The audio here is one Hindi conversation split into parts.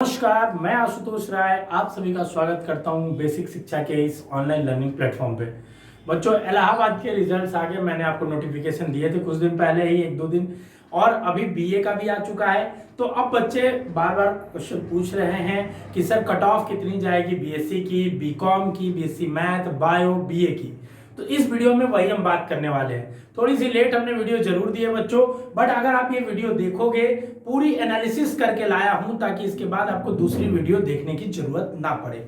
नमस्कार, मैं आशुतोष राय आप सभी का स्वागत करता हूं बेसिक शिक्षा के इस ऑनलाइन लर्निंग प्लेटफॉर्म पे। बच्चों, इलाहाबाद के रिजल्ट्स आ गए। मैंने आपको नोटिफिकेशन दिए थे कुछ दिन पहले ही, एक दो दिन, और अभी बीए का भी आ चुका है। तो अब बच्चे बार बार क्वेश्चन पूछ रहे हैं कि सर कट ऑफ कितनी जाएगी बीएससी की, बीकॉम की, बीएससी मैथ, बायो, बीए की। तो इस वीडियो में वही हम बात करने वाले हैं। थोड़ी सी लेट हमने वीडियो जरूर दी है बच्चों, बट अगर आप ये वीडियो देखोगे, पूरी एनालिसिस करके लाया हूं ताकि इसके बाद आपको दूसरी वीडियो देखने की जरूरत ना पड़े।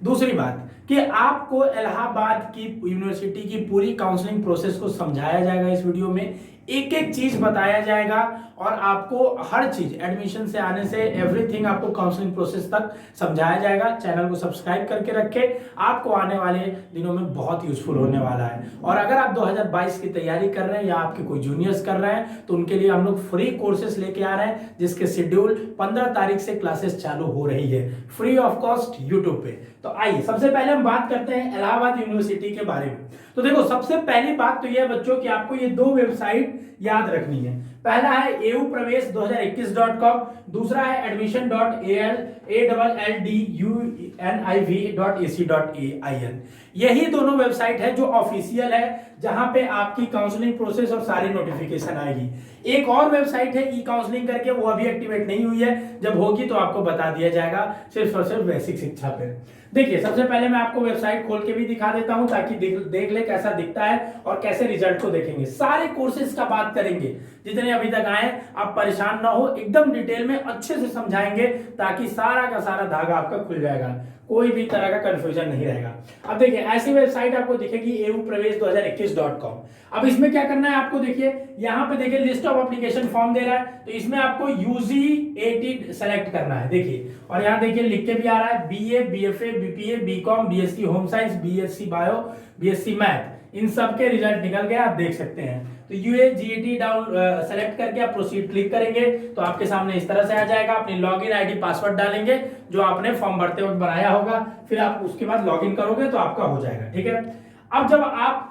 दूसरी बात कि आपको इलाहाबाद की यूनिवर्सिटी की पूरी काउंसलिंग प्रोसेस को समझाया जाएगा इस वीडियो में, एक एक चीज बताया जाएगा और आपको हर चीज एडमिशन से आने से एवरीथिंग आपको काउंसलिंग प्रोसेस तक समझाया जाएगा। चैनल को सब्सक्राइब करके रखें, आपको आने वाले दिनों में बहुत यूजफुल होने वाला है। और अगर आप 2022 की तैयारी कर रहे हैं या आपके कोई जूनियर्स कर रहे हैं तो उनके लिए हम लोग फ्री कोर्सेस लेके आ रहे हैं, जिसके शेड्यूल 15 तारीख से क्लासेस चालू हो रही है फ्री ऑफ कॉस्ट यूट्यूब पे। तो आइए सबसे पहले हम बात करते हैं इलाहाबाद यूनिवर्सिटी के बारे में। तो देखो, सबसे पहली बात तो यह बच्चों कि आपको ये दो वेबसाइट याद रखनी है। पहला है eupravesh2021.com, दूसरा है admission.alllduniv.ac.in। यही दोनों वेबसाइट है जो ऑफिशियल है, जहां पे आपकी काउंसलिंग प्रोसेस और सारी नोटिफिकेशन आएगी। एक और वेबसाइट है ई काउंसलिंग करके, वो अभी एक्टिवेट नहीं हुई है, जब होगी तो आपको बता दिया जाएगा, सिर्फ और सिर्फ बेसिक शिक्षा पे। देखिए, सबसे पहले मैं आपको वेबसाइट खोल के भी दिखा देता हूं ताकि देख ले कैसा दिखता है और कैसे रिजल्ट को देखेंगे। सारे कोर्सेज का बात करेंगे जितने अभी तक आए, आप परेशान ना हो, एकदम डिटेल में अच्छे से समझाएंगे ताकि सारा का सारा धागा आपका खुल जाएगा, कोई भी तरह का कंफ्यूजन नहीं रहेगा। अब देखिए, ऐसी वेबसाइट आपको दिखेगी eupravesh2021.com। अब इसमें क्या करना है आपको, देखिए यहाँ पे देखिए लिस्ट ऑफ एप्लीकेशन फॉर्म दे रहा है, तो इसमें आपको यूजी80 सेलेक्ट करना है। देखिए, और यहाँ देखिए लिख के भी आ रहा है BA, BFA, BPA, BCom, BSc home science, BSc bio, BSc math, इन सब के रिजल्ट निकल गए, आप देख सकते हैं। तो यूएजीएटी डाउन सेलेक्ट करके आप प्रोसीड क्लिक करेंगे तो आपके सामने इस तरह से आ जाएगा। अपनी लॉगिन आईडी पासवर्ड डालेंगे जो आपने फॉर्म भरते वक्त बनाया होगा, फिर आप उसके बाद लॉगिन करोगे तो आपका हो जाएगा। ठीक है, अब जब आप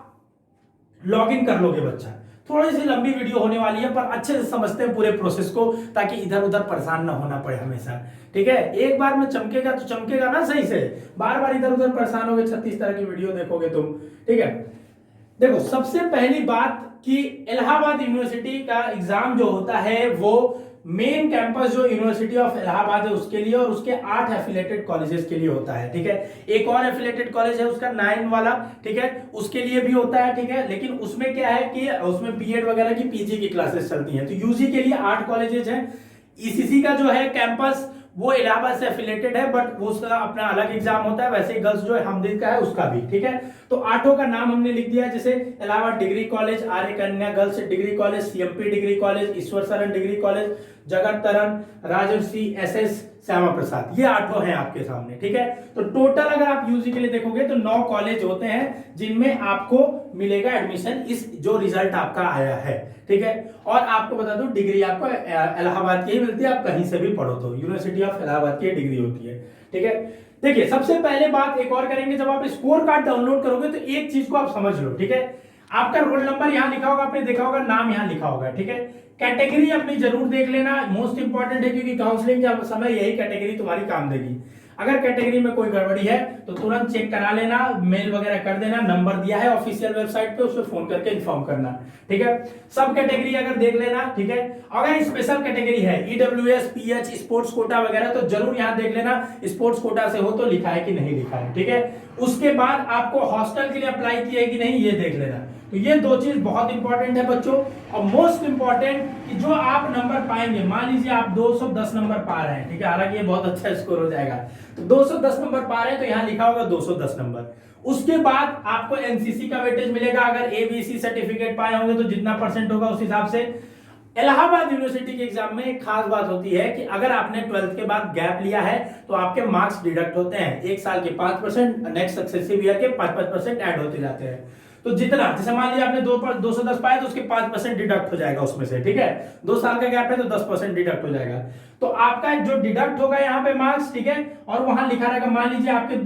लॉगिन कर लोगे बच्चा, थोड़ी सी लंबी वीडियो होने वाली है पर अच्छे से समझते हैं पूरे प्रोसेस को ताकि इधर उधर परेशान ना होना पड़े हमेशा। ठीक है, एक बार में चमकेगा तो चमकेगा ना सही से, बार बार इधर उधर परेशान होगे 36 तरह की वीडियो देखोगे तुम। ठीक है, देखो सबसे पहली बात कि इलाहाबाद यूनिवर्सिटी का एग्जाम जो होता है वो मेन कैंपस जो यूनिवर्सिटी ऑफ इलाहाबाद है उसके लिए और उसके 8 एफिलेटेड कॉलेजेस के लिए होता है। ठीक है, एक और एफिलेटेड कॉलेज है उसका 9 वाला, ठीक है, उसके लिए भी होता है। ठीक है, लेकिन उसमें क्या है कि उसमें बीएड वगैरह की पीजी की क्लासेस चलती हैं। तो यूजी के लिए 8 कॉलेजेस हैं। ईसीसी का जो है कैंपस वो इलाहाबाद से एफिलेटेड है, बट वो उसका अपना अलग एग्जाम होता है। वैसे ही गर्ल्स जो है हमदर्द का है उसका भी। ठीक है, तो 8 का नाम हमने लिख दिया, जैसे Allahabad degree college, Arya Kanya girls degree college, CMP degree college, Ishwar Sharan degree college, जगत तरन, राजर्षि एसएस श्यामा प्रसाद, ये 8 हैं आपके सामने। ठीक है, तो टोटल अगर आप यूजी के लिए देखोगे तो 9 कॉलेज होते हैं जिनमें आपको मिलेगा एडमिशन, इस जो रिजल्ट आपका आया है। ठीक है, और आपको बता दूं डिग्री आपको इलाहाबाद की ही मिलती है, आप कहीं से भी पढ़ो तो यूनिवर्सिटी ऑफ इलाहाबाद की डिग्री होती है। ठीक है, देखिए सबसे पहले बात एक और करेंगे, जब आप स्कोर कार्ड डाउनलोड करोगे तो एक चीज को आप समझ लो। ठीक है, आपका रोल नंबर यहाँ लिखा होगा, आपने देखा होगा, नाम यहाँ लिखा होगा। ठीक है, कैटेगरी अपनी जरूर देख लेना, मोस्ट इंपॉर्टेंट है, क्योंकि काउंसलिंग के समय यही कैटेगरी तुम्हारी काम देगी। अगर कैटेगरी में कोई गड़बड़ी है तो तुरंत चेक करा लेना, मेल वगैरह कर देना, नंबर दिया है ऑफिशियल वेबसाइट पे, उस पर फोन करके इन्फॉर्म करना। ठीक है, सब कैटेगरी अगर देख लेना। ठीक है, अगर स्पेशल कैटेगरी है ईडब्ल्यूएस, पीएच, स्पोर्ट्स कोटा वगैरह, तो जरूर यहाँ देख लेना स्पोर्ट्स कोटा से हो तो लिखा है कि नहीं लिखा है। ठीक है, उसके बाद आपको हॉस्टल के लिए अप्लाई किया है कि नहीं ये देख लेना। तो ये 2 चीज बहुत इंपॉर्टेंट है बच्चों। और मोस्ट इंपॉर्टेंट कि जो आप नंबर पाएंगे, मान लीजिए आप 210 नंबर पा रहे हैं, ठीक है, हालांकि ये बहुत अच्छा स्कोर हो जाएगा, तो 210 नंबर पा रहे हैं तो यहाँ लिखा होगा 210 नंबर। उसके बाद आपको एनसीसी का वेटेज मिलेगा, अगर एबीसी सर्टिफिकेट पाए होंगे तो जितना परसेंट होगा उस हिसाब से। इलाहाबाद यूनिवर्सिटी के एग्जाम में एक खास बात होती है कि अगर आपने 12th के बाद गैप लिया है तो आपके मार्क्स डिडक्ट होते हैं, एक साल के 5%, नेक्स्ट सक्सेसिव ईयर के 5% ऐड होते जाते हैं। तो जितना, जैसे मान लीजिए आपने 210 पाए तो उसके 5% डिडक्ट हो जाएगा उसमें से। ठीक है, 2 साल का गैप है तो 10% डिडक्ट हो जाएगा। तो आपका जो डिडक्ट होगा यहाँ पे मार्क्स, ठीक है, और वहां लिखा रहेगा, मान लीजिए आपके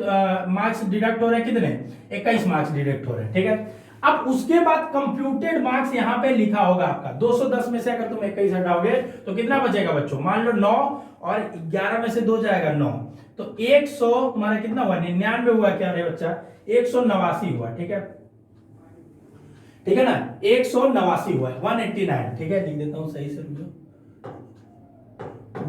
मार्क्स डिडक्ट हो रहे हैं कितने, 21 मार्क्स डिडक्ट हो रहे हैं। ठीक है, अब उसके बाद कंप्यूटेड मार्क्स यहाँ पे लिखा होगा आपका 210 में से अगर तुम 21 हटाओगे तो कितना बचेगा बच्चों, मान लो 9 और 11 में से 2 जाएगा 9, तो 100 तुम्हारा कितना हुआ, 99 हुआ क्या रे बच्चा, 189 हुआ। ठीक है, ठीक है ना, 189 हुआ, 189। ठीक है, लिख देता हूं सही से,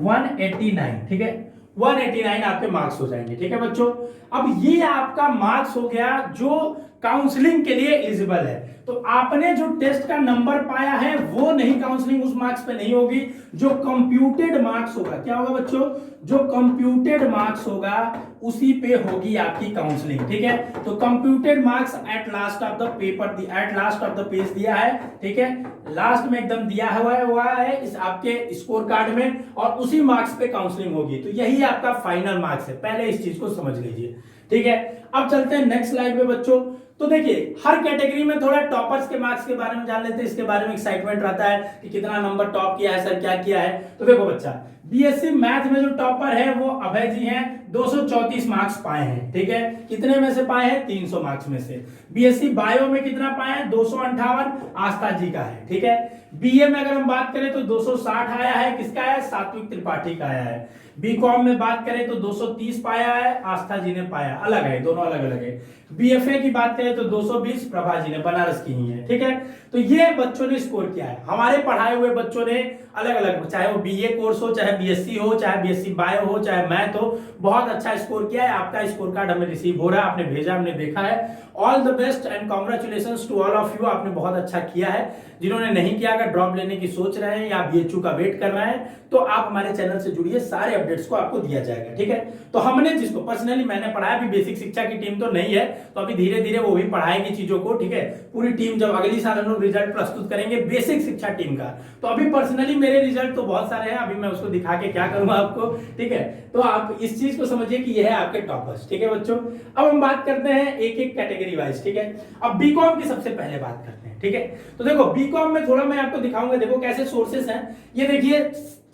189। ठीक है, 189 आपके मार्क्स हो जाएंगे। ठीक है बच्चों, अब ये आपका मार्क्स हो गया जो काउंसलिंग के लिए एलिजिबल है। तो आपने जो टेस्ट का नंबर पाया है वो नहीं, काउंसलिंग उस मार्क्स पे नहीं होगी। जो कंप्यूटेड मार्क्स होगा, क्या होगा बच्चों, जो कंप्यूटेड मार्क्स होगा उसी पे होगी आपकी काउंसलिंग। ठीक है, तो computed marks at last of the paper, at last of the page दिया है। ठीक है, लास्ट में एकदम दिया हुआ है इस आपके स्कोर कार्ड में, और उसी मार्क्स पे काउंसलिंग होगी। तो यही आपका फाइनल मार्क्स है, पहले इस चीज को समझ लीजिए। ठीक है, अब चलते हैं नेक्स्ट स्लाइड पे बच्चों। तो देखिए, हर कैटेगरी में थोड़ा टॉपर्स के मार्क्स के बारे में जान लेते हैं, इसके बारे में एक्साइटमेंट रहता है कि कितना नंबर टॉप किया है सर, क्या किया है। तो देखो बच्चा, बीएससी मैथ में जो टॉपर है वो अभय जी हैं, 234 मार्क्स पाए हैं। ठीक है, कितने में से पाए हैं, 300 मार्क्स में से। बीएससी बायो में कितना पाए हैं, 258, आस्था जी का है। ठीक है, बीए में अगर हम बात करें तो 260 आया है, किसका है, सात्विक त्रिपाठी का आया है। बीकॉम में बात करें तो 230 पाया है, आस्था जी ने पाया, अलग है, दोनों अलग अलग है। बीएफए की बात करें तो 220 प्रभा जी ने, बनारस की ही है। ठीक है, तो ये बच्चों ने स्कोर किया है। हमारे पढ़ाए हुए बच्चों ने अलग अलग, चाहे वो बीए कोर्स हो, चाहे बीएससी हो, चाहे बीएससी बायो हो, चाहे मैथ हो, बहुत अच्छा स्कोर किया है। आपका स्कोर कार्ड हमें रिसीव हो रहा है, आपने भेजा, हमने देखा है। All the best and congratulations to all of you, आपने बहुत अच्छा किया है। जिन्होंने नहीं किया, अगर ड्रॉप लेने की सोच रहे हैं या बीएचयू का वेट कर रहे हैं, तो आप हमारे चैनल से जुड़िए, सारे अपडेट्स को आपको दिया जाएगा। ठीक है, तो हमने जिसको पर्सनली मैंने पढ़ाया, भी बेसिक शिक्षा की टीम तो नहीं है, तो अभी धीरे धीरे वो भी पढ़ाएगी चीजों को। ठीक है, पूरी टीम जब अगली साल हम लोग रिजल्ट प्रस्तुत करेंगे बेसिक शिक्षा टीम का, तो अभी पर्सनली मेरे रिजल्ट तो बहुत सारे हैं, अभी मैं उसको दिखा के क्या करूंगा आपको। ठीक है, तो आप इस चीज को समझिए कि यह है आपके टॉपर्स। ठीक है बच्चों, अब हम बात करते हैं एक एक कैटेगरी वाइज। ठीक है, अब बीकॉम की सबसे पहले बात करते हैं। ठीक है, तो देखो बीकॉम में थोड़ा मैं आपको दिखाऊंगा, देखो कैसे सोर्सेस हैं। ये देखिए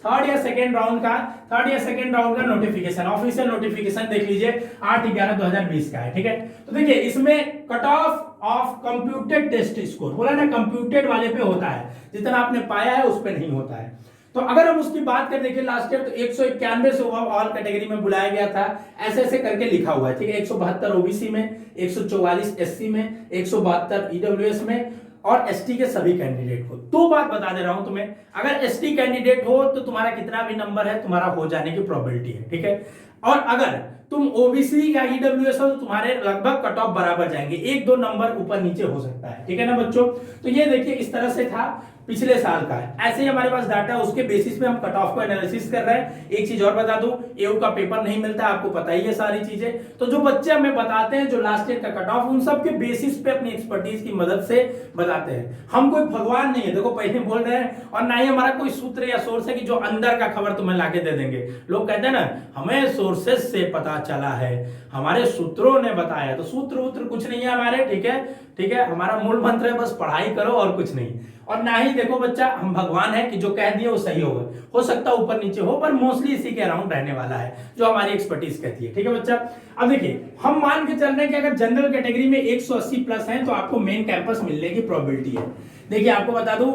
थर्ड या सेकेंड राउंड का नोटिफिकेशन, ऑफिशियल नोटिफिकेशन देख लीजिए, 8/11/2020 का है। ठीक है, तो देखिए इसमें cut off computed test score, बोला ना कंप्यूटेड वाले पे होता है, जितना आपने पाया है उस पे नहीं होता है। तो अगर हम उसकी बात करें, देखिए लास्ट ईयर तो 191 से ऑल कैटेगरी में बुलाया गया था, ऐसे ऐसे करके लिखा हुआ है। ठीक है, 172 ओबीसी में, 144 एससी में, 172 ईडब्ल्यूएस में, और एसटी के सभी कैंडिडेट को। दो बात बता दे रहा हूं तुम्हें, अगर एसटी कैंडिडेट हो तो तुम्हारा कितना भी नंबर है, तुम्हारा हो जाने की प्रोबेबिलिटी है। ठीक है, और अगर तुम ओबीसी या ईडब्ल्यूएस हो तो तुम्हारे लगभग कट ऑफ बराबर जाएंगे, 1-2 नंबर ऊपर नीचे हो सकता है। ठीक है ना बच्चों, तो ये देखिए इस तरह से था, पिछले साल का है। ऐसे ही हमारे पास डाटा, उसके बेसिस पे हम कट ऑफ को एनालिसिस कर रहे हैं। एक चीज और बता दूं, एयू का पेपर नहीं मिलता, आपको पता ही है सारी चीजें। तो जो बच्चे हमें बताते हैं जो लास्ट ईयर का कट ऑफ, उन सब के बेसिस पे अपनी एक्सपर्टीज की मदद से बताते हैं। हम कोई भगवान नहीं है, देखो पहले बोल रहे हैं, और ना ही हमारा कोई सूत्र या सोर्स है कि जो अंदर का खबर तुम्हें लाके दे देंगे। लोग कहते हैं ना हमें सोर्सेज से पता चला है, हमारे सूत्रों ने बताया, तो सूत्र वूत्र कुछ नहीं है हमारे। ठीक है, ठीक है, हमारा मूल मंत्र है बस पढ़ाई करो और कुछ नहीं। और ना ही देखो बच्चा हम भगवान है कि जो कह दिए वो सही होगा, हो सकता है ऊपर नीचे हो, पर मोस्टली इसी के अराउंड रहने वाला है जो हमारी एक्सपर्टीज कहती है। ठीक है बच्चा, अब देखिए हम मान के चल रहे हैं कि अगर जनरल कैटेगरी में 180 प्लस है तो आपको मेन कैंपस मिलने की प्रोबेबिलिटी है। देखिए आपको बता दूं,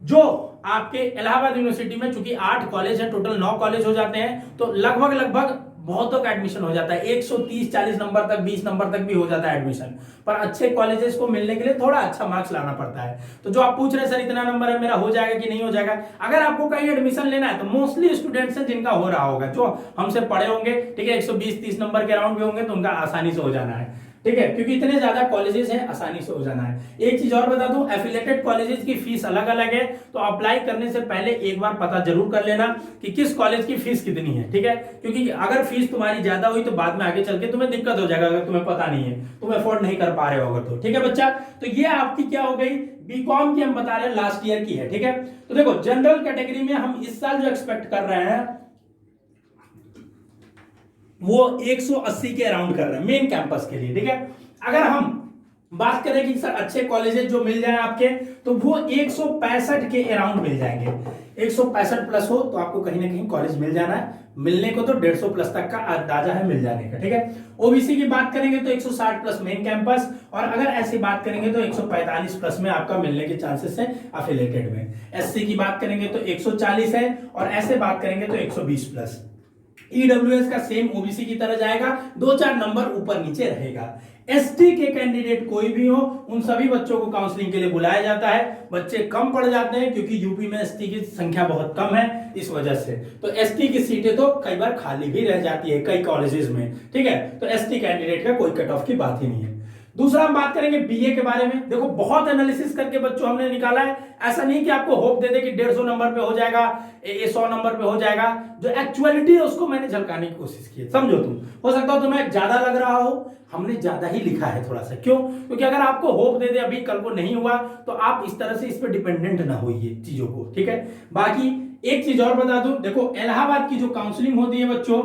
जो आपके इलाहाबाद यूनिवर्सिटी में चूंकि 8 कॉलेज है, टोटल 9 कॉलेज हो जाते हैं, तो लगभग बहुतों का एडमिशन हो जाता है, 130-40 नंबर तक, 20 नंबर तक भी हो जाता है एडमिशन। पर अच्छे कॉलेजेस को मिलने के लिए थोड़ा अच्छा मार्क्स लाना पड़ता है। तो जो आप पूछ रहे हैं सर इतना नंबर है मेरा, हो जाएगा कि नहीं हो जाएगा, अगर आपको कहीं एडमिशन लेना है तो मोस्टली स्टूडेंट्स हैं जिनका हो रहा होगा, जो हमसे पढ़े होंगे। ठीक है, 120-30 नंबर के अराउंड भी होंगे तो उनका आसानी से हो जाना है। ठीक है, क्योंकि इतने ज्यादा कॉलेजेस हैं, आसानी से हो जाना है। एक चीज और बता दूं, एफिलिएटेड कॉलेजेस की फीस अलग अलग है, तो अप्लाई करने से पहले एक बार पता जरूर कर लेना कि किस कॉलेज की फीस कितनी है। ठीक है, क्योंकि अगर फीस तुम्हारी ज्यादा हुई तो बाद में आगे चल के तुम्हें दिक्कत हो जाएगा, अगर तुम्हें पता नहीं है, तुम अफोर्ड नहीं कर पा रहे हो अगर तो। ठीक है बच्चा, तो ये आपकी क्या हो गई, बीकॉम की हम बता रहे हैं लास्ट ईयर की है। ठीक है, तो देखो जनरल कैटेगरी में हम इस साल जो एक्सपेक्ट कर रहे हैं वो 180 के अराउंड कर रहे हैं मेन कैंपस के लिए। ठीक है, अगर हम बात करें कि सर अच्छे कॉलेजेस जो मिल जाए आपके, तो वो 165 के अराउंड मिल जाएंगे। 165 प्लस हो तो आपको कहीं ना कहीं कॉलेज मिल जाना है, मिलने को तो 150 प्लस तक का अंदाजा है मिल जाने का, ठीक है। ओबीसी की बात करेंगे तो 160 प्लस मेन कैंपस, और अगर ऐसी बात करेंगे तो 145 प्लस में आपका मिलने के चांसेस है अफिलिएटेड में। एससी की बात करेंगे तो 140 है, और ऐसे बात करेंगे तो 120 प्लस। ईडब्ल्यूएस का सेम ओबीसी की तरह जाएगा, 2-4 नंबर ऊपर नीचे रहेगा। एसटी के कैंडिडेट कोई भी हो, उन सभी बच्चों को काउंसलिंग के लिए बुलाया जाता है। बच्चे कम पड़ जाते हैं क्योंकि यूपी में एसटी की संख्या बहुत कम है, इस वजह से तो एसटी की सीटें तो कई बार खाली भी रह जाती है कई कॉलेजेस में, ठीक है। तो एसटी कैंडिडेट का कोई कट ऑफ की बात ही नहीं है। दूसरा हम बात करेंगे बीए के बारे में। देखो बहुत एनालिसिस करके बच्चों हमने निकाला है, ऐसा नहीं कि आपको होप दे दे कि 150 नंबर पे हो जाएगा, ये 100 नंबर पे हो जाएगा। जो एक्चुअलिटी है उसको मैंने झलकाने की कोशिश की है, समझो तुम। हो सकता हो तुम्हें ज्यादा लग रहा हो, हमने ज्यादा ही लिखा है थोड़ा सा। क्यों? क्योंकि अगर आपको होप दे दे अभी कल को नहीं हुआ तो आप इस तरह से इस पर डिपेंडेंट ना होइए चीजों को, ठीक है। बाकी एक चीज और बता दूं, देखो इलाहाबाद की जो काउंसलिंग होती है बच्चों,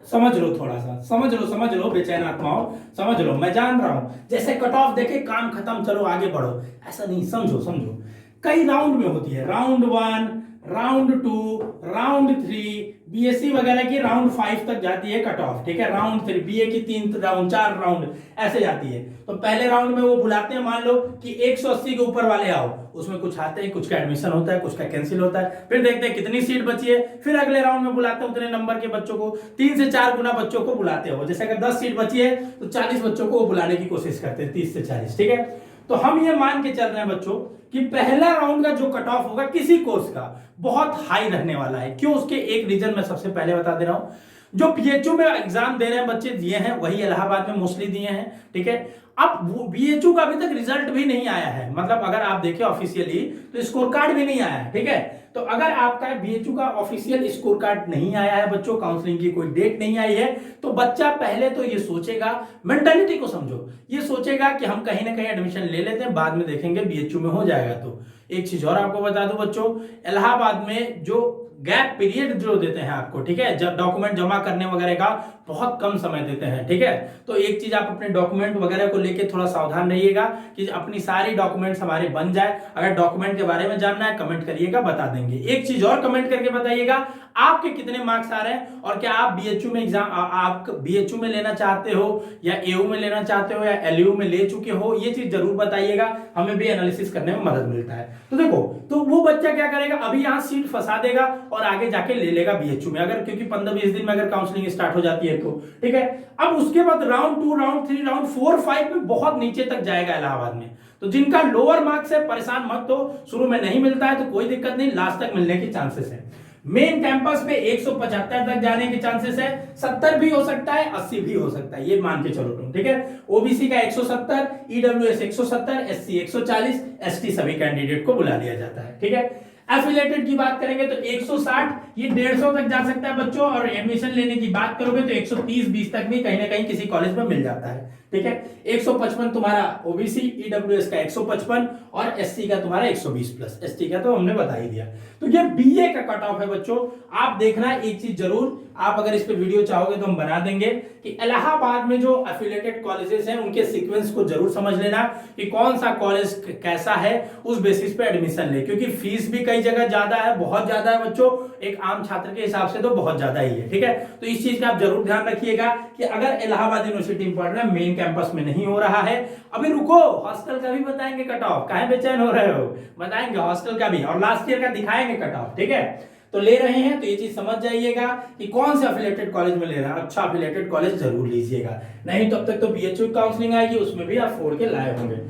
समझ लो थोड़ा सा, समझ लो बेचैन आत्माओं, समझ लो। मैं जान रहा हूं जैसे कट ऑफ देखे काम खत्म चलो आगे बढ़ो, ऐसा नहीं, समझो। कई राउंड में होती है, राउंड 1, राउंड 2, राउंड 3, बीएससी वगैरह की राउंड 5 तक जाती है कट ऑफ, ठीक है। राउंड 3 बीए की 3 राउंड 4 राउंड ऐसे जाती है। तो पहले राउंड में वो बुलाते हैं, मान लो कि 180 के ऊपर वाले आओ, उसमें कुछ आते हैं, कुछ का एडमिशन होता है, कुछ का कैंसिल होता है, फिर देखते हैं कितनी सीट बची है, फिर अगले राउंड में बुलाते हैं उतने नंबर के बच्चों को, 3 से 4 गुना बच्चों को बुलाते हो। जैसे अगर 10 सीट बची है तो 40 बच्चों को वो बुलाने की कोशिश करते हैं, 30 से 40, ठीक है। तो हम ये मान के चल रहे हैं बच्चों कि पहला राउंड का जो कट ऑफ होगा किसी कोर्स का बहुत हाई रहने वाला है। क्यों? उसके एक रीजन मैं सबसे पहले बता दे रहा हूं। जो बीएचयू में एग्जाम दे रहे हैं बच्चे दिए हैं, वही इलाहाबाद में मोस्टली दिए हैं, ठीक है। अब बीएचयू का अभी तक रिजल्ट भी नहीं आया है, मतलब अगर आप देखें ऑफिशियली तो स्कोर कार्ड भी नहीं आया है, ठीक है। तो अगर आपका बीएचयू का ऑफिशियल स्कोर कार्ड नहीं आया है बच्चों, काउंसलिंग की कोई डेट नहीं आई है, तो बच्चा पहले तो ये सोचेगा, मेंटालिटी को समझो, ये सोचेगा कि हम कहीं ना कहीं एडमिशन ले लेते हैं, बाद में देखेंगे बीएचयू में हो जाएगा। तो एक चीज और आपको बता दूं बच्चों, इलाहाबाद में जो गैप पीरियड जो देते हैं आपको, ठीक है, जब डॉक्यूमेंट जमा करने वगैरह का बहुत कम समय देते हैं, ठीक है। तो एक चीज आप अपने डॉक्यूमेंट वगैरह को लेके थोड़ा सावधान रहिएगा कि अपनी सारी डॉक्यूमेंट्स हमारे बन जाए। अगर डॉक्यूमेंट के बारे में जानना है कमेंट करिएगा, बता देंगे। एक चीज और कमेंट करके बताइएगा, आपके कितने मार्क्स आ रहे हैं और क्या आप बीएचयू में एग्जाम आप बीएचयू में लेना चाहते हो या एयू में लेना चाहते हो या एलयू में ले चुके हो, ये चीज जरूर बताइएगा, हमें भी एनालिसिस करने में मदद मिलता है। तो देखो, तो वो बच्चा क्या करेगा, अभी यहां सीट फंसा देगा और आगे जाके ले लेगा बीएचयू में, अगर क्योंकि 15-20 दिन में अगर काउंसलिंग स्टार्ट हो जाती है तो, ठीक है। अब उसके बाद राउंड 2, राउंड 3, राउंड 4, 5 में बहुत नीचे तक जाएगा इलाहाबाद में। तो जिनका लोअर मार्क्स है परेशान मत हो, शुरू में नहीं मिलता है तो कोई दिक्कत नहीं, लास्ट तक मिलने की चांसेस है। मेन कैंपस पे 175 तक जाने के चांसेस है, 70 भी हो सकता है, 80 भी हो सकता है, ये मान के चलो तुम, ठीक है। ओबीसी का 170, ईडब्ल्यूएस 170, एससी 140, एसटी सभी कैंडिडेट को बुला लिया जाता है, ठीक है। एफिलिएटेड की बात करेंगे तो 160, ये 150 तक जा सकता है बच्चों, और एडमिशन लेने की बात करोगे तो 130-20 तक भी कहीं ना कहीं किसी कॉलेज में मिल जाता है, ठीक है। 155 तुम्हारा ओबीसी, ईडब्ल्यूएस का 155 और एससी का तुम्हारा 120 प्लस, एसटी का तो हमने बता ही दिया। तो ये बीए का कट ऑफ है बच्चों। आप देखना एक चीज जरूर, आप अगर इस पे वीडियो चाहोगे तो हम बना देंगे कि इलाहाबाद में जो एफिलिएटेड कॉलेजेस हैं उनके सीक्वेंस को जरूर समझ लेना कि कौन सा कॉलेज कैसा है, उस बेसिस पे एडमिशन ले, क्योंकि फीस भी कई जगह ज्यादा है, बहुत ज्यादा है बच्चों, एक आम छात्र के हिसाब से तो बहुत ज्यादा ही है, ठीक है। तो इस चीज का आप जरूर ध्यान रखिएगा कि अगर इलाहाबाद यूनिवर्सिटी में पढ़ रहे हैं, मेन कैंपस में नहीं हो रहा है, अभी रुको, हॉस्टल का भी बताएंगे कट ऑफ, काहे बेचैन हो रहे हो, बताएंगे हॉस्टल का भी, और लास्ट ईयर का दिखाएंगे कट ऑफ, ठीक है। तो ले रहे हैं तो ये चीज समझ जाइएगा कि कौन से एफिलिएटेड कॉलेज में ले रहा है, अच्छा एफिलिएटेड कॉलेज जरूर लीजिएगा, नहीं तब तक तो बीएचयू काउंसलिंग आएगी, उसमें भी आप फोड़ के लाए होंगे।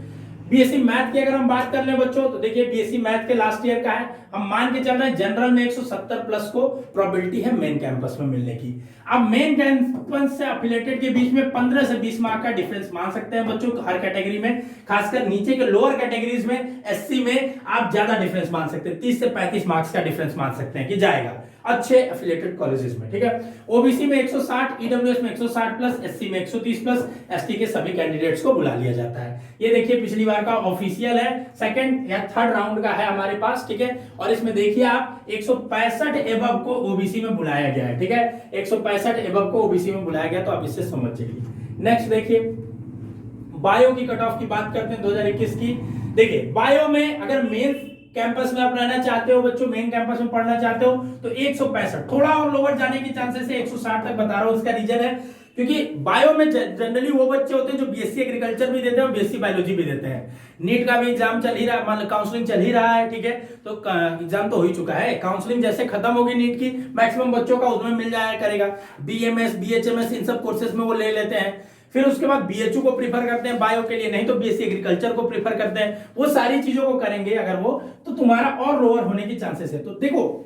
बीएससी मैथ की अगर हम बात कर लें बच्चों, तो देखिए बीएससी मैथ के लास्ट ईयर का है, हम मान के चल रहे हैं जनरल में 170 प्लस को प्रोबेबिलिटी है मेन कैंपस में मिलने की। अब मेन कैंपस से एफिलिएटेड के बीच में 15 से 20 मार्क का डिफरेंस मान सकते हैं बच्चों, हर कैटेगरी में, खासकर नीचे के लोअर कैटेगरीज में, एससी में आप ज्यादा डिफरेंस मान सकते हैं, 30 से 35 मार्क्स का डिफरेंस मान सकते हैं कि जाएगा अच्छे एफिलिएटेड कॉलेजेस में, ठीक है। ओबीसी में 160, ईडब्ल्यूएस में 160 प्लस, एससी में 130 प्लस, एसटी के सभी कैंडिडेट्स को बुला लिया जाता है। ये देखिए पिछली बार का ऑफिशियल है, सेकंड या थर्ड राउंड का है हमारे पास, ठीक है। और इसमें देखिए आप 165 एबव को ओबीसी में बुलाया गया है, ठीक है, 165 एबव को ओबीसी में बुलाया गया, तो आप इससे समझ जाइए। नेक्स्ट देखिए बायो की कट ऑफ की बात करते हैं 2021 की। देखिए बायो में अगर मेंस कैंपस में आप रहना चाहते हो बच्चों, मेन कैंपस में पढ़ना चाहते हो तो 165, थोड़ा और लोअर जाने की चांसेस है, 160 तक बता रहा हूं। इसका रीजन है क्योंकि बायो में जनरली वो बच्चे होते हैं जो बीएससी एग्रीकल्चर भी देते हैं और बीएससी बायोलॉजी भी देते हैं। नीट का भी एग्जाम चल ही रहा, मतलब काउंसलिंग चल ही रहा है, ठीक है, तो एग्जाम तो हो ही चुका है। काउंसलिंग जैसे खत्म होगी नीट की, मैक्सिमम बच्चों का उसमें मिल जाया करेगा। बीएमएस, बीएचएमएस, इन सब कोर्सेज में वो ले लेते हैं। फिर उसके बाद बीएचयू को प्रीफर करते हैं बायो के लिए, नहीं तो बीएससी एग्रीकल्चर को प्रीफर करते हैं। वो सारी चीजों को करेंगे अगर वो, तो तुम्हारा और लोअर होने की चांसेस है। तो देखो,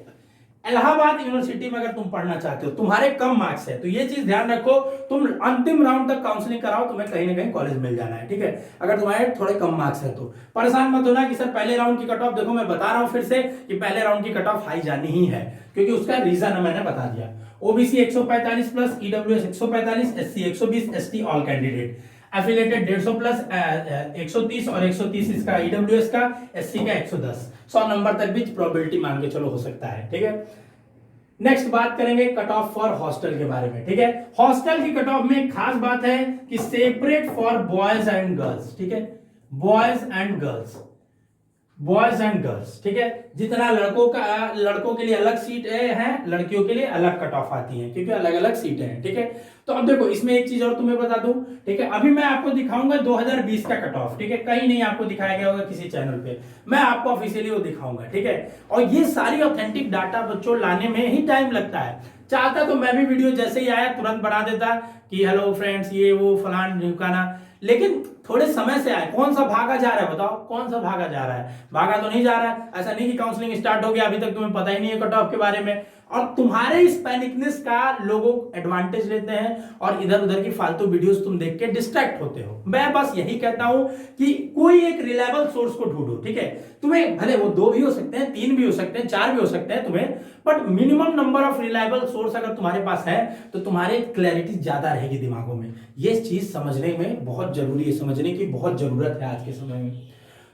इलाहाबाद यूनिवर्सिटी में अगर तुम पढ़ना चाहते हो, तुम्हारे कम मार्क्स है, तो ये चीज ध्यान रखो, तुम अंतिम राउंड तक काउंसलिंग कराओ, तुम्हें कहीं ना कहीं कॉलेज मिल जाना है, ठीक है। अगर तुम्हारे थोड़े कम मार्क्स है तो परेशान मत होना कि सर पहले राउंड की कट ऑफ, देखो मैं बता रहा हूं फिर से कि पहले राउंड की कट ऑफ हाई जानी ही है, क्योंकि उसका रीजन मैंने बता दिया। OBC 145 plus, EWS 145, SC 120, ST all candidate, affiliated 150 plus, 130 और 130 इसका ईडब्ल्यूएस का, एससी का 110, 100 नंबर तक भी प्रोबेबिलिटी मान के चलो हो सकता है, ठीक है। नेक्स्ट बात करेंगे कट ऑफ फॉर हॉस्टल के बारे में, ठीक है। हॉस्टल की कट ऑफ में एक खास बात है कि separate for boys and girls, ठीक है, boys and girls, boys and girls, ठीक है। जितना लड़कों के लिए अलग सीट है, लड़कियों के लिए अलग कट ऑफ आती है, क्योंकि अलग अलग सीटें हैं, ठीक है। तो अब देखो इसमें एक चीज और तुम्हें बता दूं, ठीक है, अभी मैं आपको दिखाऊंगा 2020 का कट ऑफ, ठीक है, कहीं नहीं आपको दिखाया गया होगा किसी चैनल पे, मैं आपको ऑफिशियली वो दिखाऊंगा, ठीक है। और ये सारी ऑथेंटिक डाटा बच्चों लाने में ही टाइम लगता है। चाहता तो मैं भी वीडियो जैसे ही आया तुरंत बना देता कि हेलो फ्रेंड्स ये वो फलान ढिमकाना, लेकिन थोड़े समय से आए। कौन सा भागा जा रहा है बताओ, कौन सा भागा जा रहा है? भागा तो नहीं जा रहा है। ऐसा नहीं कि काउंसलिंग स्टार्ट हो गया अभी तक तुम्हें पता ही नहीं है कट ऑफ के बारे में, और तुम्हारे इस पैनिकनेस का लोग एडवांटेज लेते हैं और इधर उधर की फालतू वीडियोस तुम देख के डिस्ट्रैक्ट होते हो। मैं बस यही कहता हूं कि कोई एक रिलायबल सोर्स को ढूंढो, ठीक है। तुम्हें भले वो 2 भी हो सकते हैं, 3 भी हो सकते हैं, 4 भी हो सकते हैं तुम्हें, but minimum number of reliable source अगर तुम्हारे पास है तो तुम्हारे क्लैरिटी ज्यादा रहेगी दिमागों में। ये चीज समझने में बहुत जरूरी है, समझने की बहुत जरूरत है आज के समय में।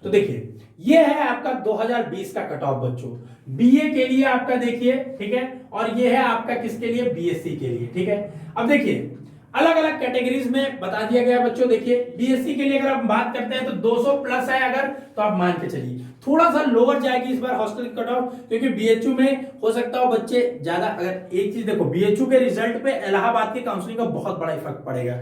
तो देखिए ये है आपका 2020 का कट ऑफ बच्चों, बीए के लिए आपका देखिए, ठीक है, और ये है आपका किसके लिए, बीएससी के लिए, ठीक है। अब देखिए अलग अलग कैटेगरीज में बता दिया गया बच्चों। देखिए बीएससी के लिए अगर आप बात करते हैं तो 200 प्लस है अगर, तो आप मान के चलिए थोड़ा सा लोअर जाएगी इस बार हॉस्टल कट ऑफ, क्योंकि बीएचयू में हो सकता हो बच्चे ज्यादा। अगर एक चीज देखो, बीएचयू के रिजल्ट पे इलाहाबाद की काउंसलिंग का बहुत बड़ा इफेक्ट पड़ेगा,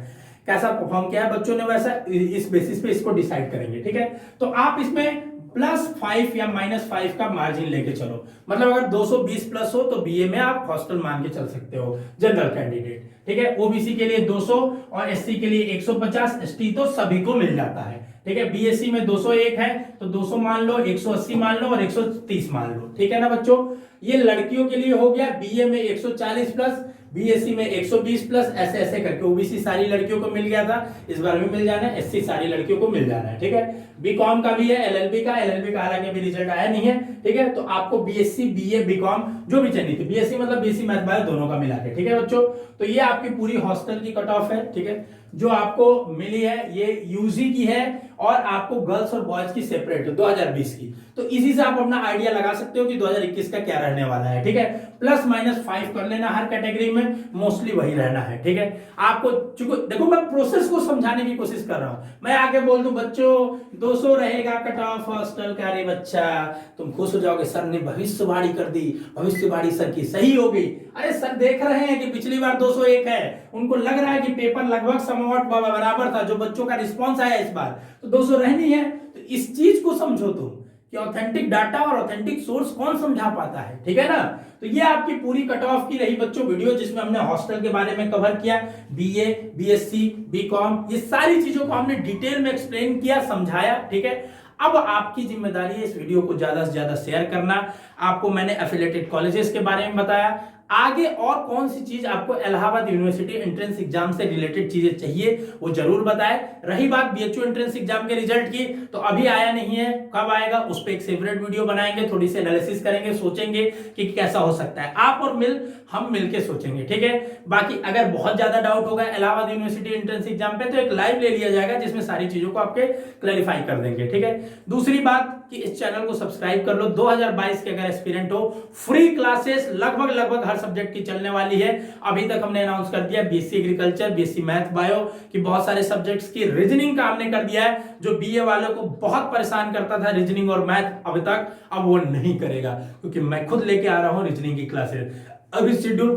कैसा परफॉर्म किया है बच्चों ने, वैसा इस बेसिस पे इसको डिसाइड करेंगे, ठीक है। तो आप इसमें +5 या -5 का मार्जिन लेके चलो, मतलब अगर 220 प्लस हो तो बीए में आप हॉस्टल मान के चल सकते हो जनरल कैंडिडेट, ठीक है। ओबीसी के लिए 200 और एससी के लिए 150, एसटी तो सभी को मिल जाता है, ठीक है। बीएससी में 201 है तो 200 मान लो, 180 मान लो और 130 मान लो, ठीक है ना बच्चों। ये लड़कियों के लिए हो गया, बीए में 140 प्लस, बीएससी में 120 प्लस, ऐसे ऐसे करके। ओबीसी सारी लड़कियों को मिल गया था, इस बार भी मिल जाना है, एससी सारी लड़कियों को मिल जाना है, ठीक है। बीकॉम का भी है, एलएलबी का हालांकि अभी रिजल्ट आया नहीं है, ठीक है। तो आपको बीएससी, बीए, बीकॉम जो भी चाहिए थी, बीएससी मतलब बीएससी मैथ बायो दोनों का मिला के, ठीक है बच्चों। तो ये आपकी पूरी हॉस्टल की कट ऑफ है, ठीक है, जो आपको मिली है। ये यूजी की है और आपको गर्ल्स और बॉयज की सेपरेट है 2020 की। तो इसी से आप अपना आइडिया लगा सकते हो कि 2021 का क्या रहने वाला है, ठीक है। +-5 कर लेना हर कैटेगरी में, मोस्टली वही रहना है, ठीक है। आपको चूंकि देखो मैं प्रोसेस को समझाने की कोशिश कर रहा हूं, मैं आगे बोल दूं बच्चों 200 रहेगा कट ऑफ हॉस्टल का, अरे बच्चा तुम खुश हो जाओगे, सर ने भविष्यवाणी कर दी, भविष्यवाणी सर की सही हो गई। अरे सर देख रहे हैं कि पिछली बार 201 है, उनको लग रहा है कि पेपर लगभग समवट बराबर था, जो बच्चों का रिस्पॉन्स आया इस बार तो 200 रहनी है। तो इस चीज को समझो तुम कि ऑथेंटिक डाटा और ऑथेंटिक सोर्स कौन समझा पाता है, ठीक है ना। तो ये आपकी पूरी कट ऑफ की रही बच्चों वीडियो, जिसमें हमने हॉस्टल के बारे में कवर किया, बीए, बीएससी, बीकॉम, ये सारी चीजों को हमने डिटेल में एक्सप्लेन किया, समझाया, ठीक है। अब आपकी जिम्मेदारी है इस वीडियो को ज्यादा से ज्यादा शेयर करना। आपको मैंने एफिलिएटेड कॉलेजेस के बारे में बताया, आगे और कौन सी चीज आपको इलाहाबाद यूनिवर्सिटी एंट्रेंस एग्जाम से रिलेटेड चीजें चाहिए वो जरूर बताएं। रही बात बीएचयू एंट्रेंस एग्जाम के रिजल्ट की, तो अभी आया नहीं है, कब आएगा उस पर एक सेपरेट वीडियो बनाएंगे, थोड़ी सी एनालिसिस करेंगे, सोचेंगे कि कैसा हो सकता है। आप और हम मिलके सोचेंगे, ठीक है। बाकी अगर बहुत ज्यादा डाउट होगा इलाहाबाद यूनिवर्सिटी एंट्रेंस एग्जाम पे तो एक लाइव ले लिया जाएगा, जिसमें सारी चीजों को आपके क्लैरिफाई कर देंगे, ठीक है। दूसरी बात कि इस चैनल को सब्सक्राइब कर लो। 2022 के अगर एस्पिरेंट हो, फ्री क्लासेस लगभग हर सब्जेक्ट की चलने वाली है। अभी तक हमने अनाउंस कर दिया BSc agriculture, BSc math bio की बहुत सारे सब्जेक्ट्स की रीजनिंग का हमने कर दिया है। जो बीए वालों को बहुत परेशान करता था रीजनिंग और मैथ अभी तक, अब वो नहीं करेगा, क्योंकि मैं खुद लेके आ रहा हूं रीजनिंग की क्लासेस। अभी शेड्यूल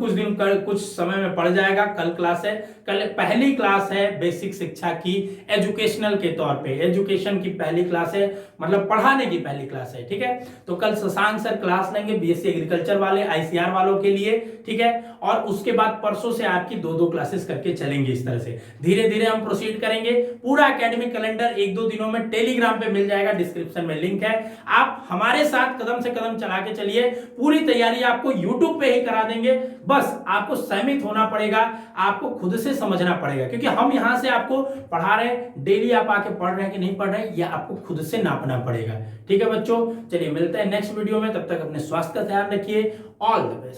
कुछ समय में पड़ जाएगा। कल क्लास है, कल पहली क्लास है बेसिक शिक्षा की, एजुकेशनल के तौर पे, एजुकेशन की पहली क्लास है, मतलब पढ़ाने की पहली क्लास है, ठीक है। तो कल शशांक सर क्लास लेंगे बीएससी एग्रीकल्चर वाले, आईसीआर वालों के लिए, ठीक है। और उसके बाद परसों से आपकी 2-2 क्लासेस करके चलेंगे। इस तरह से धीरे धीरे हम प्रोसीड करेंगे। पूरा एकेडमिक कैलेंडर 1-2 दिनों में टेलीग्राम पे मिल जाएगा, डिस्क्रिप्शन में लिंक है। आप हमारे साथ कदम से कदम चला के चलिए, पूरी तैयारी आपको यूट्यूब पे ही करा देंगे। बस आपको सहमित होना पड़ेगा, आपको खुद से समझना पड़ेगा, क्योंकि हम यहां से आपको पढ़ा रहे हैं, डेली आप आके पढ़ रहे हैं कि नहीं पढ़ रहे हैं, यह आपको खुद से नापना पड़ेगा। ठीक है बच्चों, चलिए मिलते हैं नेक्स्ट वीडियो में। तब तक अपने स्वास्थ्य का ध्यान रखिए। All the best.